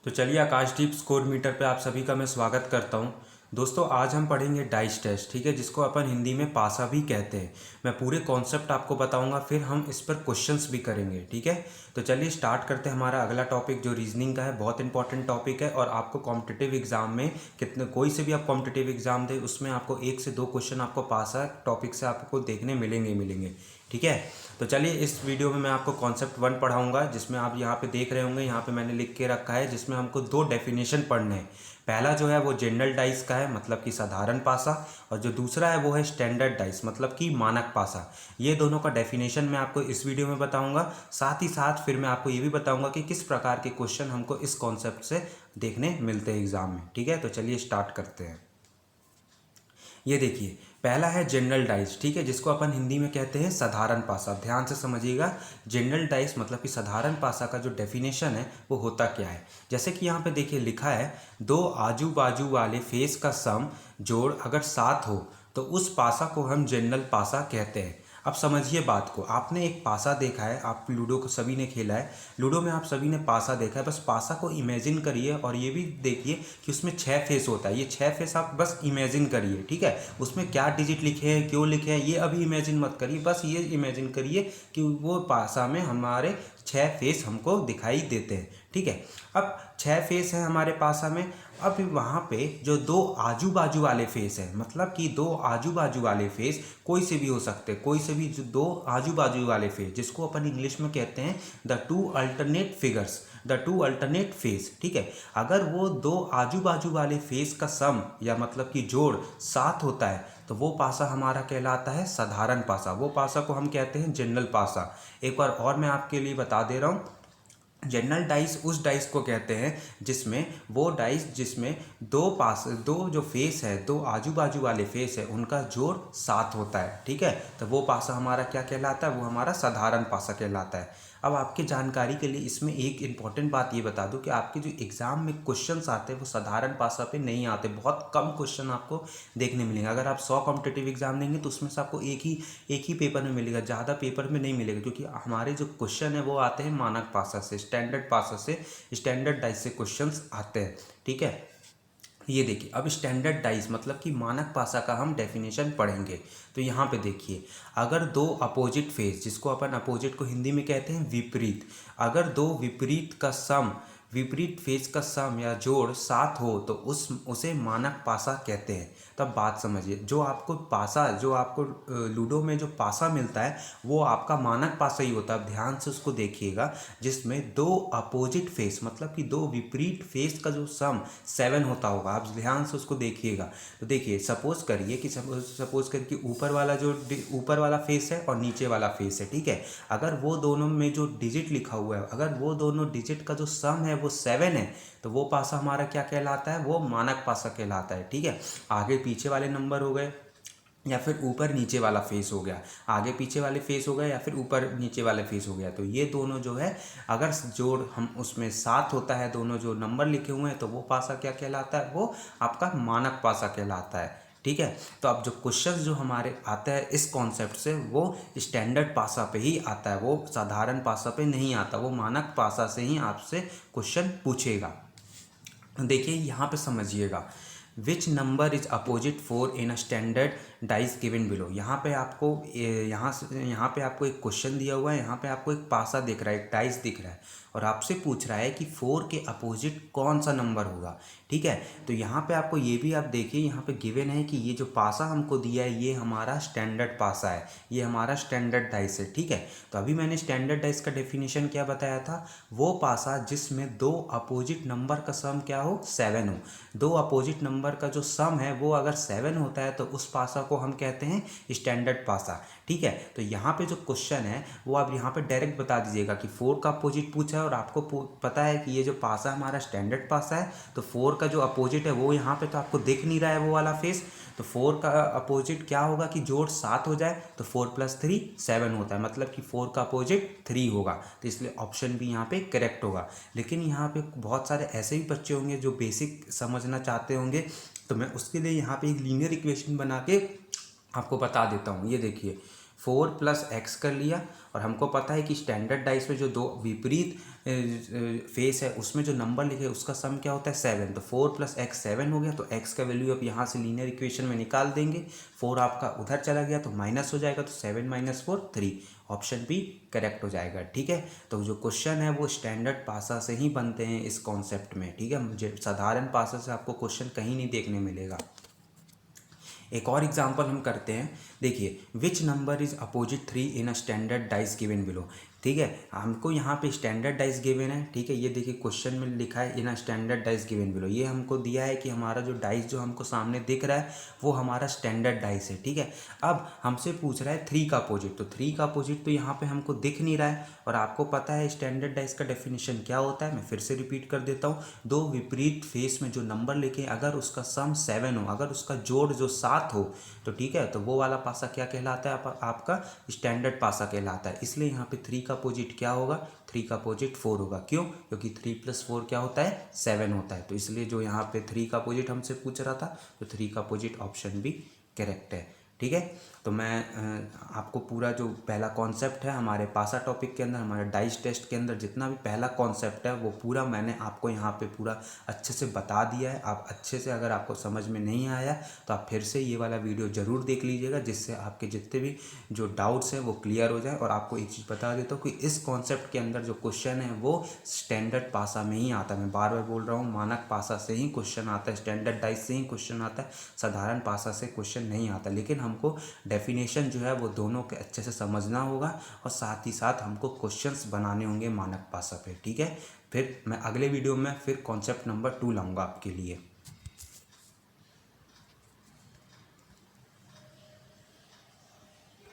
तो चलिए आकाशदीप score metre पे आप सभी का मैं स्वागत करता हूं। दोस्तों आज हम पढ़ेंगे डाइस टेस्ट, ठीक है, जिसको अपन हिंदी में पासा भी कहते हैं। मैं पूरे कॉन्सेप्ट आपको बताऊंगा, फिर हम इस पर क्वेश्चंस भी करेंगे, ठीक है। तो चलिए स्टार्ट करते हैं। हमारा अगला टॉपिक जो रीजनिंग का है, बहुत इंपॉर्टेंट टॉपिक है और आपको कॉम्पिटिटिव एग्जाम में कितने कोई से भी आप कॉम्पिटिटिव एग्जाम दे उसमें आपको 1 से 2 क्वेश्चन आपको पासा टॉपिक से आपको देखने मिलेंगे, ठीक है। तो चलिए इस वीडियो में मैं आपको कॉन्सेप्ट 1 पढ़ाऊंगा, जिसमें आप यहाँ पे देख रहे होंगे, यहाँ पे मैंने लिख के रखा है, जिसमें हमको 2 डेफिनेशन पढ़ने हैं। पहला जो है वो जनरल डाइस का है, मतलब कि साधारण पासा, और जो दूसरा है वो है स्टैंडर्ड डाइस, मतलब कि मानक पासा। ये दोनों का डेफिनेशन मैं आपको इस वीडियो में बताऊंगा। साथ ही साथ फिर मैं आपको ये भी बताऊंगा कि किस प्रकार के क्वेश्चन हमको इस कॉन्सेप्ट से देखने मिलते हैं एग्जाम में, ठीक है। तो चलिए स्टार्ट करते हैं। ये देखिए, पहला है जनरल डाइस, ठीक है, जिसको अपन हिंदी में कहते हैं साधारण पासा। ध्यान से समझिएगा, जनरल डाइस मतलब कि साधारण पासा का जो डेफिनेशन है वो होता क्या है। जैसे कि यहाँ पे देखिए लिखा है, दो आजू बाजू वाले फेस का सम जोड़ अगर 7 हो तो उस पासा को हम जनरल पासा कहते हैं। अब समझिए बात को, आपने एक पासा देखा है, आप लूडो को सभी ने खेला है, लूडो में आप सभी ने पासा देखा है। बस पासा को इमेजिन करिए और ये भी देखिए कि उसमें 6 फेस होता है। ये 6 फेस आप बस इमेजिन करिए, ठीक है। उसमें क्या डिजिट लिखे हैं, क्यों लिखे हैं, ये अभी इमेजिन मत करिए, बस ये इमेजिन करिए कि वो पासा में हमारे 6 फेस हमको दिखाई देते हैं, ठीक है। अब 6 फेस हैं हमारे पासा में। अब वहाँ पे जो 2 आजू बाजू वाले फेस है, मतलब कि 2 आजू बाजू वाले फेस कोई से भी हो सकते हैं, कोई से भी जो 2 आजू बाजू वाले फेस, जिसको अपन इंग्लिश में कहते हैं the 2 alternate figures, the 2 alternate face, ठीक है। अगर वो 2 आजू बाजू वाले फेस का सम या मतलब कि जोड़ 7 होता है तो वो पासा हमारा कहलाता है साधारण पासा। वो पासा को हम कहते हैं जनरल पासा। एक बार और मैं आपके लिए बता दे रहा हूँ, जनरल डाइस उस डाइस को कहते हैं जिसमें वो डाइस जिसमें दो जो फेस है, 2 आजू बाजू वाले फेस है, उनका जोड़ 7 होता है, ठीक है। तो वो पासा हमारा क्या कहलाता है, वो हमारा साधारण पासा कहलाता है। अब आपकी जानकारी के लिए इसमें एक इम्पॉर्टेंट बात ये बता दूं कि आपके जो एग्ज़ाम में क्वेश्चंस आते हैं वो साधारण पासा पे नहीं आते। बहुत कम क्वेश्चन आपको देखने मिलेंगे। अगर आप 100 कॉम्पिटिटिव एग्जाम देंगे तो उसमें से आपको एक ही पेपर में मिलेगा, ज़्यादा पेपर में नहीं मिलेगा, क्योंकि हमारे जो क्वेश्चन है वो आते हैं मानक पासा से, स्टैंडर्ड पासा से, स्टैंडर्ड डाइस से क्वेश्चंस आते हैं, ठीक है। ये देखिए, अब स्टैंडर्ड डाइस मतलब कि मानक पासा का हम डेफिनेशन पढ़ेंगे। तो यहाँ पे देखिए, अगर 2 अपोजिट फेस, जिसको अपन अपोजिट को हिंदी में कहते हैं विपरीत, अगर 2 विपरीत फेस का सम या जोड़ 7 हो तो उसे मानक पासा कहते हैं। तब बात समझिए, जो आपको लूडो में जो पासा मिलता है वो आपका मानक पासा ही होता है। ध्यान से उसको देखिएगा, जिसमें 2 अपोजिट फेस मतलब कि 2 विपरीत फेस का जो सम 7 होता होगा। आप ध्यान से उसको देखिएगा। तो देखिए, सपोज करिए कि ऊपर वाला फेस है और नीचे वाला फेस है, ठीक है। अगर वो दोनों में जो डिजिट लिखा हुआ है, अगर वो दोनों डिजिट का जो सम है वो 7 है तो वो पासा हमारा क्या कहलाता है, वो मानक पासा कहलाता है, ठीक है। आगे पीछे वाले नंबर हो गए या फिर ऊपर नीचे वाला फेस हो गया, आगे पीछे वाले फेस हो गए या फिर ऊपर नीचे वाले फेस हो गया, तो ये दोनों जो है अगर जोड़ हम उसमें 7 होता है, दोनों जो नंबर लिखे हुए हैं, तो वो पासा क्या कहलाता है, वो आपका मानक पासा कहलाता है, ठीक है। तो अब जो क्वेश्चन जो हमारे आता है इस कॉन्सेप्ट से वो स्टैंडर्ड पासा पे ही आता है, वो साधारण पासा पे नहीं आता, वो मानक पासा से ही आपसे क्वेश्चन पूछेगा। देखिए यहाँ पे समझिएगा, which number is opposite 4 in a standard dice given below. यहाँ पे आपको एक क्वेश्चन दिया हुआ है, यहाँ पे आपको एक पासा दिख रहा है, एक डाइस दिख रहा है, और आपसे पूछ रहा है कि 4 के अपोजिट कौन सा नंबर होगा, ठीक है। तो यहाँ पे आपको ये भी आप देखिए, यहाँ पे गिवन है कि ये जो पासा हमको दिया है ये हमारा स्टैंडर्ड पासा है, ये हमारा स्टैंडर्ड डाइस है, ठीक है। तो अभी मैंने स्टैंडर्ड डाइस का डेफिनेशन क्या बताया था, वो पासा जिसमें 2 अपोजिट नंबर का सम क्या हो, 7 हो। 2 अपोजिट नंबर का जो सम है वो अगर 7 होता है तो उस पासा को हम कहते हैं स्टैंडर्ड पासा, ठीक है। तो यहाँ पे जो क्वेश्चन है वो आप यहाँ पे डायरेक्ट बता दीजिएगा कि 4 का अपोजिट पूछा है और आपको पता है कि ये जो पासा हमारा स्टैंडर्ड पासा है, तो 4 का जो अपोजिट है वो यहाँ पे तो आपको दिख नहीं रहा है वो वाला फेस, तो 4 का अपोजिट क्या होगा कि जोड़ 7 हो जाए तो 4 + 3 7 होता है, मतलब कि 4 का अपोजिट 3 होगा, तो इसलिए ऑप्शन भी यहाँ पे करेक्ट होगा। लेकिन यहाँ पे बहुत सारे ऐसे भी बच्चे होंगे जो बेसिक समझना चाहते होंगे, तो मैं उसके लिए यहाँ पे एक लीनियर इक्वेशन बना के आपको बता देता हूँ। ये देखिए, 4 प्लस एक्स कर लिया, और हमको पता है कि स्टैंडर्ड डाइस में जो दो विपरीत फेस है उसमें जो नंबर लिखे उसका सम क्या होता है 7, तो 4 प्लस एक्स 7 हो गया। तो एक्स का वैल्यू अब यहाँ से लीनियर इक्वेशन में निकाल देंगे, 4 आपका उधर चला गया तो माइनस हो जाएगा, तो 7 माइनस 4 3, ऑप्शन बी करेक्ट हो जाएगा। ठीक है, तो जो क्वेश्चन है वो स्टैंडर्ड पासा से ही बनते हैं इस कॉन्सेप्ट में। ठीक है, मुझे साधारण पासा से आपको क्वेश्चन कहीं नहीं देखने मिलेगा। एक और एग्जांपल हम करते हैं, देखिए which number is opposite 3 in a standard dice given below. ठीक है, हमको यहाँ पे स्टैंडर्ड डाइस गिवन है। ठीक है, ये देखिए क्वेश्चन में लिखा है in a standard dice given below, ये हमको दिया है कि हमारा जो डाइस जो हमको सामने दिख रहा है वो हमारा स्टैंडर्ड डाइस है। ठीक है, अब हमसे पूछ रहा है 3 का अपोजिट, तो 3 का अपोजिट तो यहाँ पे हमको दिख नहीं रहा है, और आपको पता है स्टैंडर्ड डाइस का डेफिनेशन क्या होता है, मैं फिर से रिपीट कर देता हूँ। दो विपरीत फेस में जो नंबर लिखे अगर उसका सम 7 हो, अगर उसका जोड़ जो 7 हो, तो ठीक है, तो वो वाला पासा क्या कहलाता है, आपका स्टैंडर्ड पासा कहलाता है। इसलिए यहाँ पे 3 का अपोजिट क्या होगा, 3 का अपोजिट 4 होगा। क्यों, क्योंकि 3 + 4 क्या होता है 7 होता है, तो इसलिए जो यहाँ पे 3 का अपोजिट हमसे पूछ रहा था, तो 3 का अपोजिट ऑप्शन भी करेक्ट है। ठीक है, तो मैं आपको पूरा जो पहला कॉन्सेप्ट है हमारे पासा टॉपिक के अंदर, हमारे डाइस टेस्ट के अंदर जितना भी पहला कॉन्सेप्ट है वो पूरा मैंने आपको यहाँ पे पूरा अच्छे से बता दिया है। आप अच्छे से, अगर आपको समझ में नहीं आया तो आप फिर से ये वाला वीडियो ज़रूर देख लीजिएगा, जिससे आपके जितने भी जो डाउट्स हैं वो क्लियर हो जाए। और आपको एक चीज़ बता देता हूँ कि इस कॉन्सेप्ट के अंदर जो क्वेश्चन है वो स्टैंडर्ड पासा में ही आता है। मैं बार बार बोल रहा हूँ, मानक पासा से ही क्वेश्चन आता है, स्टैंडर्ड डाइस से ही क्वेश्चन आता है, साधारण पासा से क्वेश्चन नहीं आता। लेकिन हमको डेफिनेशन जो है वो दोनों के अच्छे से समझना होगा, और साथ ही साथ हमको क्वेश्चंस बनाने होंगे मानक पासा पे। ठीक है, फिर मैं अगले वीडियो में फिर कॉन्सेप्ट नंबर 2 लाऊंगा आपके लिए।